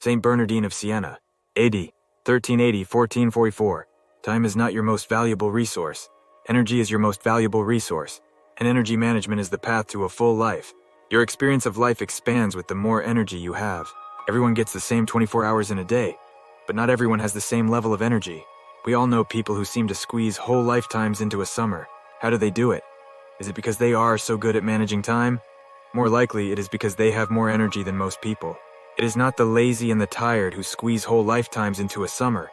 Saint Bernardine of Siena, AD 1380-1444. Time is not your most valuable resource. Energy is your most valuable resource, and energy management is the path to a full life. Your experience of life expands with the more energy you have. Everyone gets the same 24 hours in a day, but not everyone has the same level of energy. We all know people who seem to squeeze whole lifetimes into a summer. How do they do it? Is it because they are so good at managing time? More likely, it is because they have more energy than most people. It is not the lazy and the tired who squeeze whole lifetimes into a summer,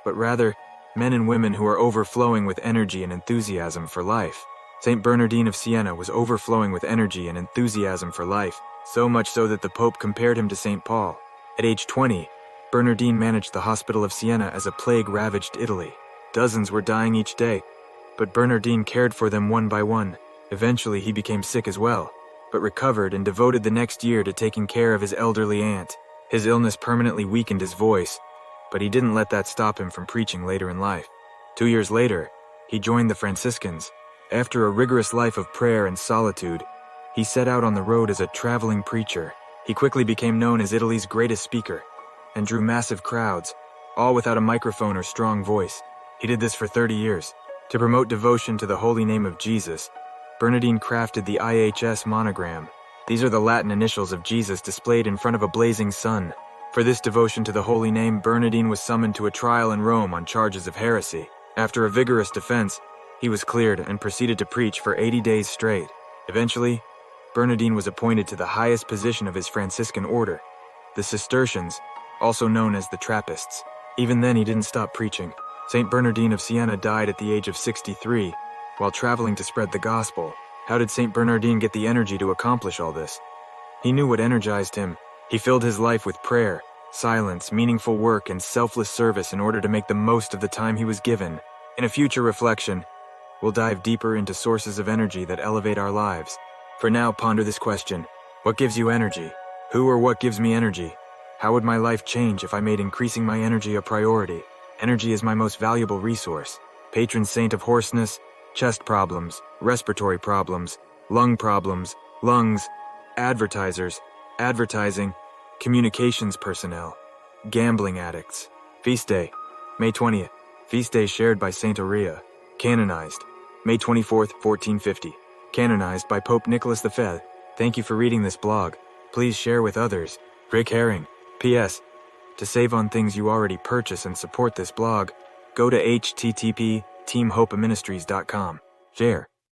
but rather, men and women who are overflowing with energy and enthusiasm for life. Saint Bernardine of Siena was overflowing with energy and enthusiasm for life, so much so that the Pope compared him to St. Paul. At age 20, Bernardine managed the hospital of Siena as a plague ravaged Italy. Dozens were dying each day, but Bernardine cared for them one by one. Eventually, he became sick as well, but recovered and devoted the next year to taking care of his elderly aunt. His illness permanently weakened his voice, but he didn't let that stop him from preaching later in life. 2 years later, he joined the Franciscans. After a rigorous life of prayer and solitude, he set out on the road as a traveling preacher. He quickly became known as Italy's greatest speaker and drew massive crowds, all without a microphone or strong voice. He did this for 30 years. To promote devotion to the holy name of Jesus, Bernardine crafted the IHS monogram. These are the Latin initials of Jesus displayed in front of a blazing sun. For this devotion to the holy name, Bernardine was summoned to a trial in Rome on charges of heresy. After a vigorous defense, he was cleared and proceeded to preach for 80 days straight. Eventually, Bernardine was appointed to the highest position of his Franciscan order, the Cistercians, also known as the Trappists. Even then, he didn't stop preaching. Saint Bernardine of Siena died at the age of 63 while traveling to spread the gospel. How did Saint Bernardine get the energy to accomplish all this? He knew what energized him. He filled his life with prayer, silence, meaningful work, and selfless service in order to make the most of the time he was given. In a future reflection, we'll dive deeper into sources of energy that elevate our lives. For now, ponder this question. What gives you energy? Who or what gives me energy? How would my life change if I made increasing my energy a priority? Energy is my most valuable resource. Patron saint of hoarseness, chest problems, respiratory problems, lung problems, lungs, advertisers, advertising, communications personnel, gambling addicts. Feast day, May 20th. Feast day shared by Saint Aurea. Canonized, May 24th, 1450. Canonized by Pope Nicholas V. Thank you for reading this blog. Please share with others. Rick Herring. P.S. To save on things you already purchase and support this blog, go to http://teamhopeministries.com. Share.